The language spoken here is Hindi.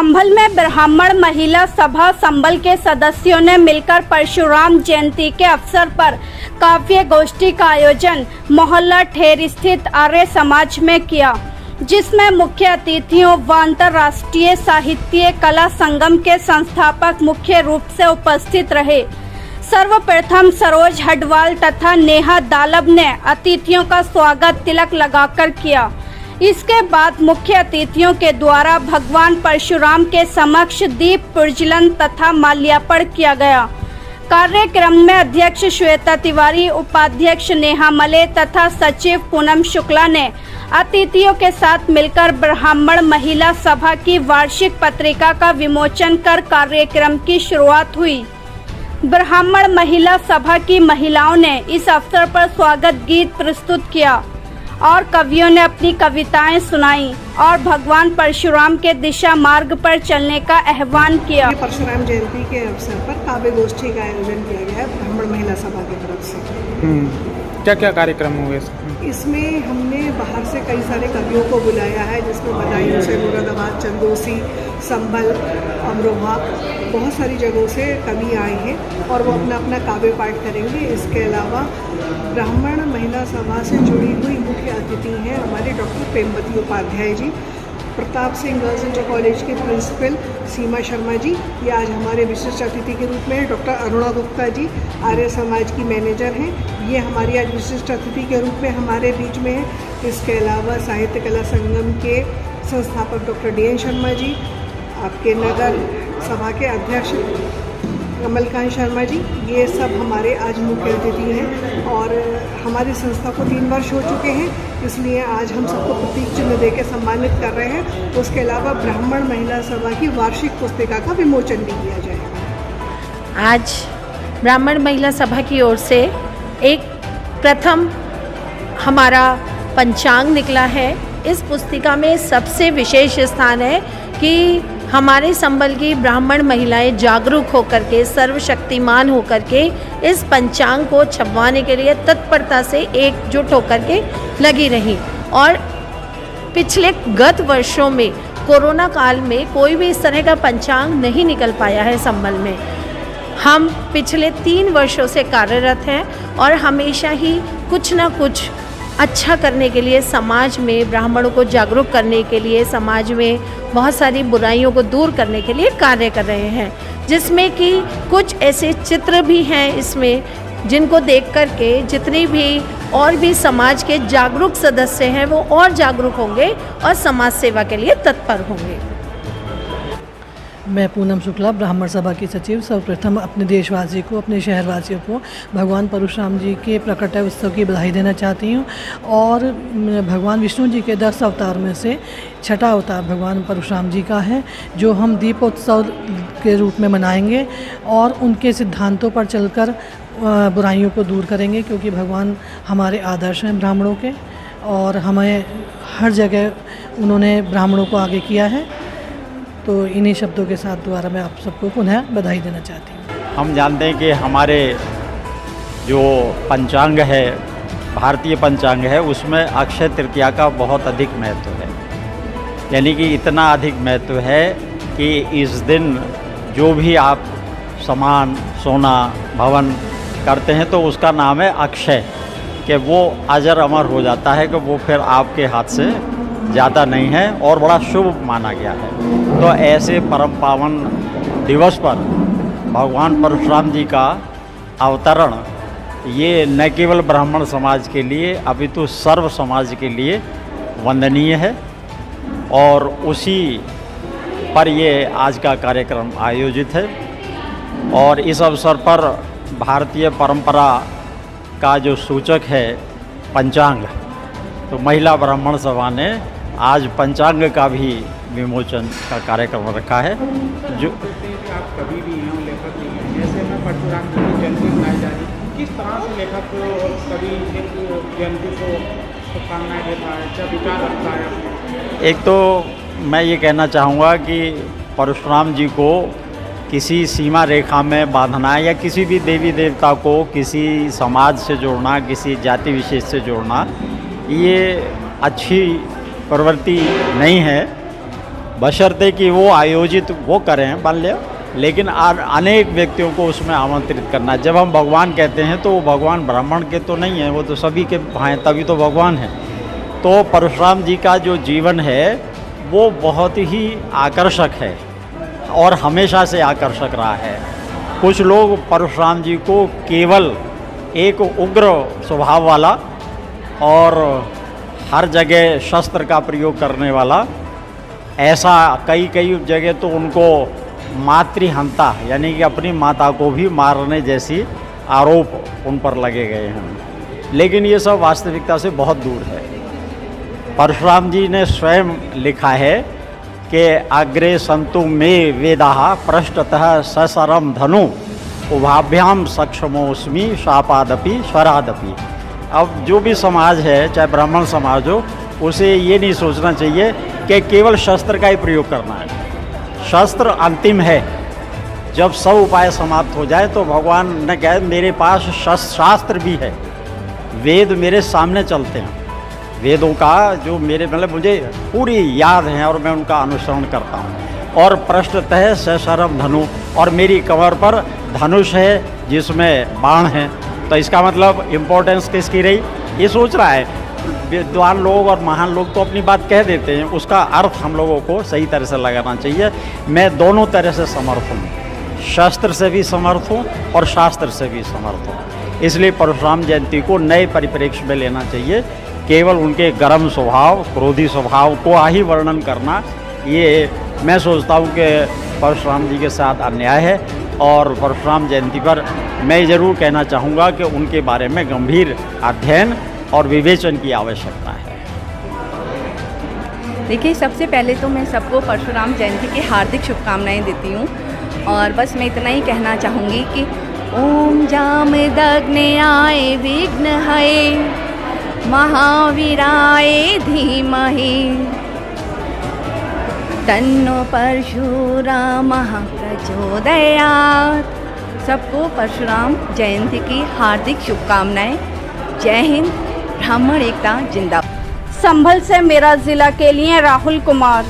संभल में ब्राह्मण महिला सभा संभल के सदस्यों ने मिलकर परशुराम जयंती के अवसर पर काव्य गोष्ठी का आयोजन मोहल्ला ठेर स्थित आर्य समाज में किया, जिसमें मुख्य अतिथियों व अंतर्राष्ट्रीय साहित्य कला संगम के संस्थापक मुख्य रूप से उपस्थित रहे। सर्वप्रथम सरोज हडवाल तथा नेहा दालब ने अतिथियों का स्वागत तिलक लगाकर किया। इसके बाद मुख्य अतिथियों के द्वारा भगवान परशुराम के समक्ष दीप प्रज्वलन तथा माल्यार्पण किया गया। कार्यक्रम में अध्यक्ष श्वेता तिवारी, उपाध्यक्ष नेहा मले तथा सचिव पूनम शुक्ला ने अतिथियों के साथ मिलकर ब्राह्मण महिला सभा की वार्षिक पत्रिका का विमोचन कर कार्यक्रम की शुरुआत हुई। ब्राह्मण महिला सभा की महिलाओं ने इस अवसर पर स्वागत गीत प्रस्तुत किया और कवियों ने अपनी कविताएं सुनाई और भगवान परशुराम के दिशा मार्ग पर चलने का आह्वान किया। परशुराम जयंती के अवसर पर काव्य गोष्ठी का आयोजन किया गया है ब्राह्मण महिला सभा की तरफ से। क्या क्या कार्यक्रम हुए इसमें? हमने बाहर से कई सारे कवियों को बुलाया है, जिसमें बदायूं से, मुरादाबाद, चंदौसी, संभल, अमरोहा, बहुत सारी जगहों से कवि आए हैं और वो अपना अपना काव्य पाठ करेंगे। इसके अलावा ब्राह्मण महिला सभा से जुड़ी हुई मुख्य अतिथि हैं हमारे doctor Premvati Upadhyay ji, Pratap Singh girls inter college के प्रिंसिपल सीमा शर्मा जी, ये आज हमारे विशिष्ट अतिथि के रूप में डॉक्टर अरुणा गुप्ता जी आर्य समाज की मैनेजर हैं, ये हमारी आज विशिष्ट अतिथि के रूप में हमारे बीच में हैं। इसके अलावा साहित्य कला संगम के संस्थापक डॉक्टर डी.एन. शर्मा जी, आपके नगर सभा के अध्यक्ष कमलकांत शर्मा जी, ये सब हमारे आज मुख्य अतिथि हैं और हमारी संस्था को 3 वर्ष हो चुके हैं, इसलिए आज हम सबको प्रतीक चिन्ह देकर सम्मानित कर रहे हैं। उसके अलावा ब्राह्मण महिला सभा की वार्षिक पुस्तिका का विमोचन भी किया जाएगा। आज ब्राह्मण महिला सभा की ओर से एक प्रथम हमारा पंचांग निकला है। इस पुस्तिका में सबसे विशेष स्थान है कि हमारे संभल की ब्राह्मण महिलाएं जागरूक होकर के, सर्वशक्तिमान होकर के इस पंचांग को छपवाने के लिए तत्परता से एकजुट होकर के लगी रही और पिछले गत वर्षों में कोरोना काल में कोई भी इस तरह का पंचांग नहीं निकल पाया है संभल में। हम पिछले 3 वर्षों से कार्यरत हैं और हमेशा ही कुछ ना कुछ अच्छा करने के लिए, समाज में ब्राह्मणों को जागरूक करने के लिए, समाज में बहुत सारी बुराइयों को दूर करने के लिए कार्य कर रहे हैं, जिसमें कि कुछ ऐसे चित्र भी हैं इसमें जिनको देख कर के जितनी भी और भी समाज के जागरूक सदस्य हैं वो और जागरूक होंगे और समाज सेवा के लिए तत्पर होंगे। मैं पूनम शुक्ला, ब्राह्मण सभा की सचिव, सर्वप्रथम अपने देशवासी को, अपने शहरवासियों को भगवान परशुराम जी के प्रकट उत्सव की बधाई देना चाहती हूँ और भगवान विष्णु जी के 10 अवतार में से 6ठा अवतार भगवान परशुराम जी का है, जो हम दीपोत्सव के रूप में मनाएंगे और उनके सिद्धांतों पर चलकर बुराइयों को दूर करेंगे, क्योंकि भगवान हमारे आदर्श हैं ब्राह्मणों के और हमें हर जगह उन्होंने ब्राह्मणों को आगे किया है। तो इन्हीं शब्दों के साथ दोबारा मैं आप सबको पुनः बधाई देना चाहती हूँ। हम जानते हैं कि हमारे जो पंचांग है, भारतीय पंचांग है, उसमें अक्षय तृतीया का बहुत अधिक महत्व है। यानी कि इतना अधिक महत्व है कि इस दिन जो भी आप सामान, सोना, भवन करते हैं तो उसका नाम है अक्षय, कि वो अजर अमर हो जाता है, कि वो फिर आपके हाथ से ज़्यादा नहीं है और बड़ा शुभ माना गया है। तो ऐसे परम पावन दिवस पर भगवान परशुराम जी का अवतरण ये न केवल ब्राह्मण समाज के लिए अपितु सर्व समाज के लिए वंदनीय है और उसी पर ये आज का कार्यक्रम आयोजित है। और इस अवसर पर भारतीय परंपरा का जो सूचक है पंचांग, तो महिला ब्राह्मण सभा ने आज पंचांग का भी विमोचन का कार्यक्रम रखा है। जो आप कभी भी हैं, लेखक भी हैं, ऐसे में परशुराम जी की जयंती मनाई जा रही है, किस तरह से लेखक कभी एक जयंती को शुभकामनाएं देता है, क्या विचार रखता है? एक तो मैं ये कहना चाहूँगा कि परशुराम जी को किसी सीमा रेखा में बांधना या किसी भी देवी देवता को किसी समाज से जोड़ना, किसी जाति विशेष से जोड़ना, ये अच्छी प्रवृत्ति नहीं है। बशर्ते कि वो आयोजित वो करें मान लिया, लेकिन अनेक व्यक्तियों को उसमें आमंत्रित करना। जब हम भगवान कहते हैं तो वो भगवान ब्राह्मण के तो नहीं हैं, वो तो सभी के हैं, तभी तो भगवान हैं। तो परशुराम जी का जो जीवन है वो बहुत ही आकर्षक है और हमेशा से आकर्षक रहा है। कुछ लोग परशुराम जी को केवल एक उग्र स्वभाव वाला और हर जगह शस्त्र का प्रयोग करने वाला, ऐसा कई जगह तो उनको मातृहंता यानी कि अपनी माता को भी मारने जैसी आरोप उन पर लगे गए हैं, लेकिन ये सब वास्तविकता से बहुत दूर है। परशुराम जी ने स्वयं लिखा है कि अग्रे संतु में वेदाः पृष्ठतः सशरम धनु उभाभ्याम सक्षमोस्मि शापादपि स्वरादपि। अब जो भी समाज है, चाहे ब्राह्मण समाज हो, उसे ये नहीं सोचना चाहिए कि केवल शस्त्र का ही प्रयोग करना है। शस्त्र अंतिम है। जब सब उपाय समाप्त हो जाए तो भगवान ने कहा मेरे पास शास्त्र भी है, वेद मेरे सामने चलते हैं, वेदों का जो मेरे मतलब मुझे पूरी याद है और मैं उनका अनुसरण करता हूँ। और पृष्ठतः सशरम धनु, और मेरी कमर पर धनुष है जिसमें बाण है। तो इसका मतलब इम्पोर्टेंस किसकी रही, ये सोच रहा है। विद्वान लोग और महान लोग तो अपनी बात कह देते हैं, उसका अर्थ हम लोगों को सही तरह से लगाना चाहिए। मैं दोनों तरह से समर्थ हूँ, शस्त्र से भी समर्थ हूँ और शास्त्र से भी समर्थ हूँ। इसलिए परशुराम जयंती को नए परिप्रेक्ष्य में लेना चाहिए। केवल उनके गर्म स्वभाव, क्रोधी स्वभाव को ही वर्णन करना, ये मैं सोचता हूँ कि परशुराम जी के साथ अन्याय है। और परशुराम जयंती पर मैं ज़रूर कहना चाहूँगा कि उनके बारे में गंभीर अध्ययन और विवेचन की आवश्यकता है। देखिए, सबसे पहले तो मैं सबको परशुराम जयंती की हार्दिक शुभकामनाएं देती हूँ और बस मैं इतना ही कहना चाहूँगी कि ओम जामदग्न्याय विघ्नहये महावीराय धीमहि तन्नो परशुरामः प्रचोदयात्। सबको परशुराम जयंती की हार्दिक शुभकामनाएं। जय हिंद, ब्राह्मण एकता जिंदाबाद। संभल से मेरा जिला के लिए राहुल कुमार।